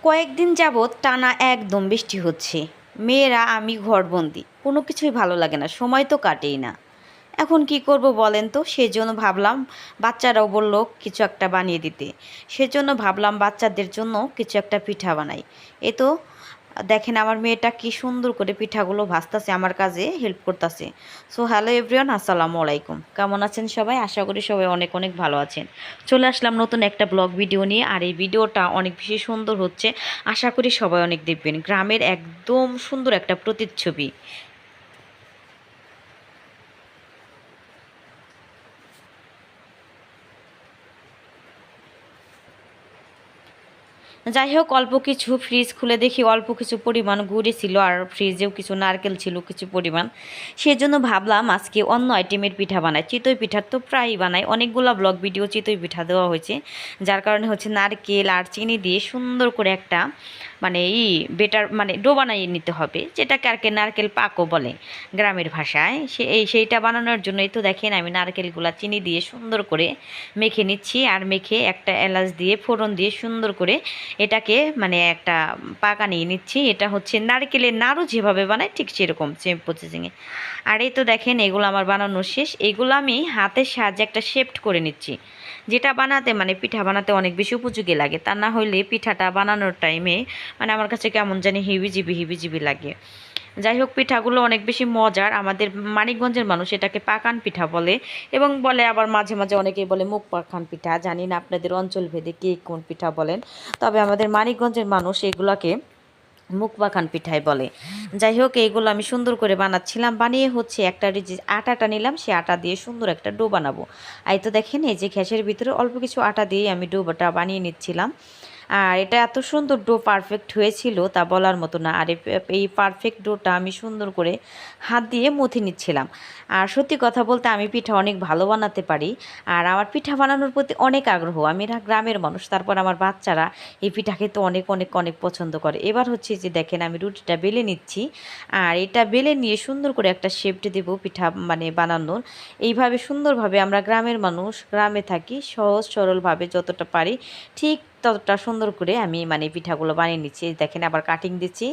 কয়েকদিন যাবৎ টানা একদম বৃষ্টি হচ্ছে। মেয়েরা আমি ঘরবন্দি, কোনো কিছুই ভালো লাগে না, সময় তো কাটেই না। এখন কি করব বলেন তো? সেজন্য ভাবলাম, বাচ্চারাও বলল কিছু একটা বানিয়ে দিতে। সেজন্য ভাবলাম বাচ্চাদের জন্য কিছু একটা পিঠা বানাই। এ তো দেখেন আমার মেয়েটা কি সুন্দর করে পিঠাগুলো ভাজতেছে, আমার কাজে হেল্প করতেছে। সো হ্যালো এভরিওয়ান, আসসালামু আলাইকুম। কেমন আছেন সবাই? আশা করি সবাই অনেক অনেক ভালো আছেন। চলে আসলাম নতুন একটা ব্লগ ভিডিও নিয়ে, আর এই ভিডিওটা অনেক বেশি সুন্দর হচ্ছে। আশা করি সবাই অনেক দেখবেন। গ্রামের একদম সুন্দর একটা প্রতিচ্ছবি। যাই হোক, অল্প কিছু ফ্রিজ খুলে দেখি অল্প কিছু পরিমাণ গুড়ি ছিল, আর ফ্রিজেও কিছু নারকেল ছিল কিছু পরিমাণ। সেজন্য ভাবলাম আজকে অন্য আইটেমের পিঠা বানাই। চিতই পিঠার তো প্রায়ই বানাই, অনেকগুলো ব্লগ ভিডিও চিতই পিঠা দেওয়া হয়েছে। যার কারণে হচ্ছে নারকেল আর চিনি দিয়ে সুন্দর করে একটা মানে বেটার মানে ডো বানিয়ে নিতে হবে, যেটাকে আর কি নারকেল পাকও বলে গ্রামের ভাষায়। সেইটা বানানোর জন্যই তো দেখেন আমি নারকেলগুলা চিনি দিয়ে সুন্দর করে মেখে নিচ্ছি, আর মেখে একটা এলাচ দিয়ে ফোড়ন দিয়ে সুন্দর করে এটাকে মানে একটা পাকা নিয়ে নিচ্ছি। এটা হচ্ছে নারকেলের নাড়ু যেভাবে বানায় ঠিক সেরকম সেম প্রসেসিংয়ে। আর এই তো দেখেন এগুলো আমার বানানো শেষ। এগুলো আমি হাতের সাহায্যে একটা শেপড করে নিচ্ছি, যেটা বানাতে মানে পিঠা বানাতে অনেক বেশি উপযোগী লাগে। তা না হইলে পিঠাটা বানানোর টাইমে মানে আমার কাছে কেমন জানি হিবিজিবি হিবিজিবি লাগে। যাই হোক, পিঠাগুলো অনেক বেশি মজার। আমাদের মানিকগঞ্জের মানুষ এটাকে পাকান পিঠা বলে, এবং বলে আবার মাঝে মাঝে অনেকেই বলে মুখ পাকান পিঠা। জানি না আপনাদের অঞ্চল ভেদে কে কোন পিঠা বলেন, তবে আমাদের মানিকগঞ্জের মানুষ এগুলাকে মুখ পাখান পিঠাই বলে। যাই হোক, এইগুলো আমি সুন্দর করে বানাচ্ছিলাম। বানিয়ে হচ্ছে একটা যে আটাটা নিলাম, সে আটা দিয়ে সুন্দর একটা ডো বানাবো। এই তো দেখেন এই যে গ্যাসের ভিতরে অল্প কিছু আটা দিয়ে আমি ডোটা বানিয়ে নিচ্ছিলাম। আর এটা এত সুন্দর ডো পারফেক্ট হয়েছিল তা বলার মতো না। আর এই পারফেক্ট ডোটা আমি সুন্দর করে হাত দিয়ে মথে নিচ্ছিলাম। আর সত্যি কথা বলতে আমি পিঠা অনেক ভালো বানাতে পারি, আর আমার পিঠা বানানোর প্রতি অনেক আগ্রহ। আমি গ্রামের মানুষ, তারপর আমার বাচ্চারা এই পিঠা খেতে অনেক অনেক অনেক পছন্দ করে। এবার হচ্ছে যে দেখেন আমি রুটিটা বেলে নিচ্ছি, আর এটা বেলে নিয়ে সুন্দর করে একটা শেপট দেব পিঠা মানে বানানোর। এইভাবে সুন্দরভাবে আমরা গ্রামের মানুষ, গ্রামে থাকি, সহজ সরলভাবে যতটা পারি ঠিক ততটা সুন্দর করে আমি মানে পিঠাগুলো বানিয়ে নিচ্ছি। দেখেন আবার কাটিং দিচ্ছি।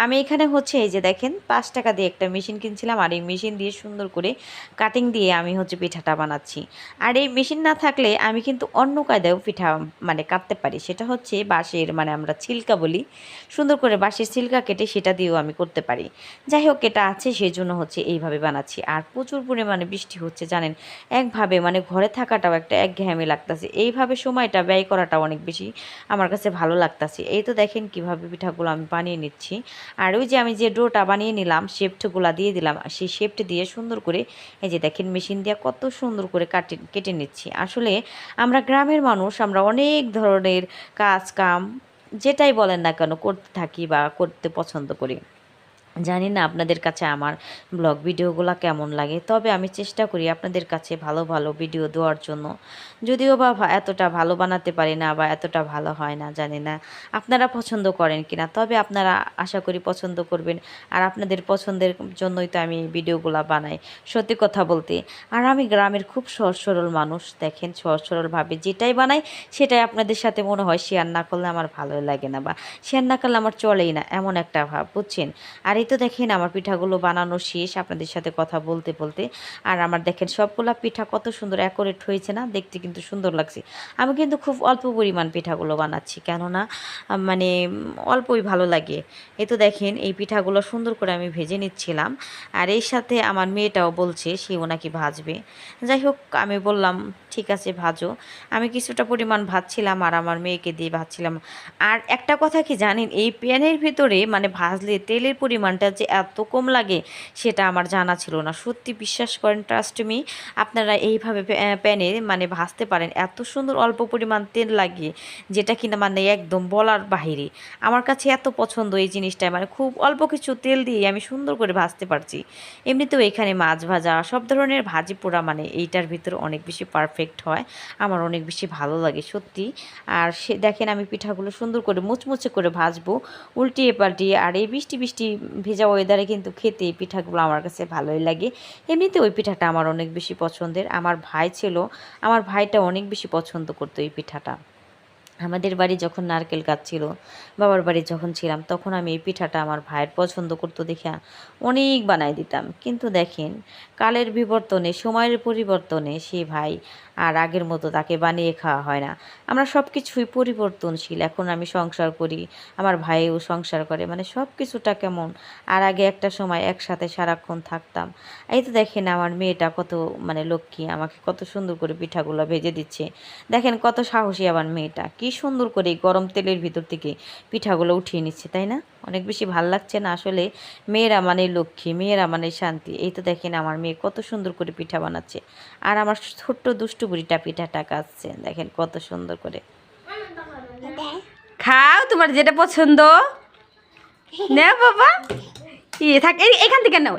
আমি এখানে হচ্ছে এই যে দেখেন 5 টাকা দিয়ে একটা মেশিন কিনছিলাম, আর এই মেশিন দিয়ে সুন্দর করে কাটিং দিয়ে আমি হচ্ছে পিঠাটা বানাচ্ছি। আর এই মেশিন না থাকলে আমি কিন্তু অন্য কায়দায়ও পিঠা মানে কাটতে পারি। সেটা হচ্ছে বাঁশের মানে আমরা ছিলকা বলি, সুন্দর করে বাঁশের ছিলকা কেটে সেটা দিয়েও আমি করতে পারি। যাই হোক, এটা আছে সেই জন্য হচ্ছে এইভাবে বানাচ্ছি। আর প্রচুর পরিমাণে বৃষ্টি হচ্ছে জানেন, একভাবে মানে ঘরে থাকাটাও একটা একঘেয়েমি লাগতেছে। এইভাবে সময়টা ব্যয় করাটা অনেক বেশি আমার কাছে ভালো লাগতেছে। এই তো দেখেন কিভাবে পিঠাগুলো আমি বানিয়ে নিচ্ছি। আর ওই যে আমি যে ডোটা বানিয়ে নিলাম, শেপটগুলো দিয়ে দিলাম, সেই শেপট দিয়ে সুন্দর করে এই যে দেখেন মেশিন দিয়ে কত সুন্দর করে কেটে নিচ্ছি। আসলে আমরা গ্রামের মানুষ, আমরা অনেক ধরনের কাজ কাম যেটাই বলেন না কেন করতে থাকি বা করতে পছন্দ করি। জানি না আপনাদের কাছে আমার ব্লগ ভিডিওগুলো কেমন লাগে, তবে আমি চেষ্টা করি আপনাদের কাছে ভালো ভালো ভিডিও দেওয়ার জন্য। যদিও বা এতটা ভালো বানাতে পারি না বা এতটা ভালো হয় না, জানি না আপনারা পছন্দ করেন কিনা, তবে আপনারা আশা করি পছন্দ করবেন। আর আপনাদের পছন্দের জন্যই তো আমি ভিডিওগুলো বানাই, সত্যি কথা বলতে। আর আমি গ্রামের খুব সহজ সরল মানুষ। দেখেন সহজ সরলভাবে যেটাই বানাই সেটাই আপনাদের সাথে মনে হয় শেয়ার না করলে আমার ভালোই লাগে না, বা শেয়ার না করলে আমার চলেই না, এমন একটা ভাব, বুঝছেন। আর এই তো দেখেন আমার পিঠাগুলো বানানো শেষ আপনাদের সাথে কথা বলতে বলতে। আর আমার দেখেন সবগুলা পিঠা কত সুন্দর অ্যাকোরেট হয়েছে না, দেখতে কিন্তু সুন্দর লাগছে। আমি কিন্তু খুব অল্প পরিমাণ পিঠাগুলো বানাচ্ছি, কেননা মানে অল্পই ভালো লাগে। এই তো দেখেন এই পিঠাগুলো সুন্দর করে আমি ভেজে নিচ্ছিলাম, আর এই সাথে আমার মেয়েটাও বলছে সেও নাকি ভাজবে। যাই হোক, আমি বললাম ঠিক আছে ভাজো। আমি কিছুটা পরিমাণ ভাজছিলাম আর আমার মেয়েকে দিয়ে ভাজছিলাম। আর একটা কথা কি জানেন, এই প্যানের ভিতরে মানে ভাজলে তেলের পরিমাণটা যে এত কম লাগে সেটা আমার জানা ছিল না। সত্যি বিশ্বাস করেন, ট্রাস্ট মি, আপনারা এইভাবে প্যানে মানে ভাজতে পারেন, এত সুন্দর অল্প পরিমাণ তেল লাগে, যেটা কিনা মানে একদম বলার বাহিরে। আমার কাছে এত পছন্দ এই জিনিসটা, মানে খুব অল্প কিছু তেল দিয়ে আমি সুন্দর করে ভাজতে পারছি। এমনিতেও এখানে মাছ ভাজা সব ধরনের ভাজি পোড়া মানে এইটার ভিতরে অনেক বেশি পারফেক্ট হয়, আমার অনেক বেশি ভালো লাগে সত্যি। আর সে দেখেন আমি পিঠাগুলো সুন্দর করে মুচমুচে করে ভাজবো উল্টিয়ে পাল্টিয়ে। আর এই বৃষ্টি বৃষ্টি ভেজা ওয়েদারে কিন্তু খেতে এই পিঠাগুলো আমার কাছে ভালোই লাগে। এমনিতে ওই পিঠাটা আমার অনেক বেশি পছন্দের। আমার ভাই ছিল, আমার ভাইটা অনেক বেশি পছন্দ করতো এই পিঠাটা। আমাদের বাড়ি যখন নারকেল গাছ ছিল, বাবার বাড়ি যখন ছিলাম, তখন আমি এই পিঠাটা আমার ভাইয়ের পছন্দ করতো দেখে অনেক বানাই দিতাম। কিন্তু দেখেন, কালের বিবর্তনে, সময়ের পরিবর্তনে সে ভাই আর আগের মতো তাকে বানিয়ে খাওয়া হয় না। আমরা সব কিছুই পরিবর্তনশীল। এখন আমি সংসার করি, আমার ভাইও সংসার করে, মানে সব কিছুটা কেমন। আর আগে একটা সময় একসাথে সারাক্ষণ থাকতাম। এই তো দেখেন আমার মেয়েটা কত মানে লক্ষ্মী, আমাকে কত সুন্দর করে পিঠাগুলো ভেজে দিচ্ছে। দেখেন কত সাহসী আমার মেয়েটা, কি সুন্দর করে এই গরম তেলের ভিতর থেকে পিঠাগুলো উঠিয়ে নিচ্ছে, তাই না? অনেক বেশি ভাল লাগছে না আসলে? মেয়েরা মানে লক্ষ্মী, মেয়েরা মানে শান্তি। এই তো দেখেন আমার মেয়ে কত সুন্দর করে পিঠা বানাচ্ছে, আর আমার ছোট্ট দুষ্টু বুড়িটা পিঠাটা কাটছে, দেখেন কত সুন্দর করে। খাও তোমার যেটা পছন্দ, নাও বাবা। থাক, এখান থেকে নাও।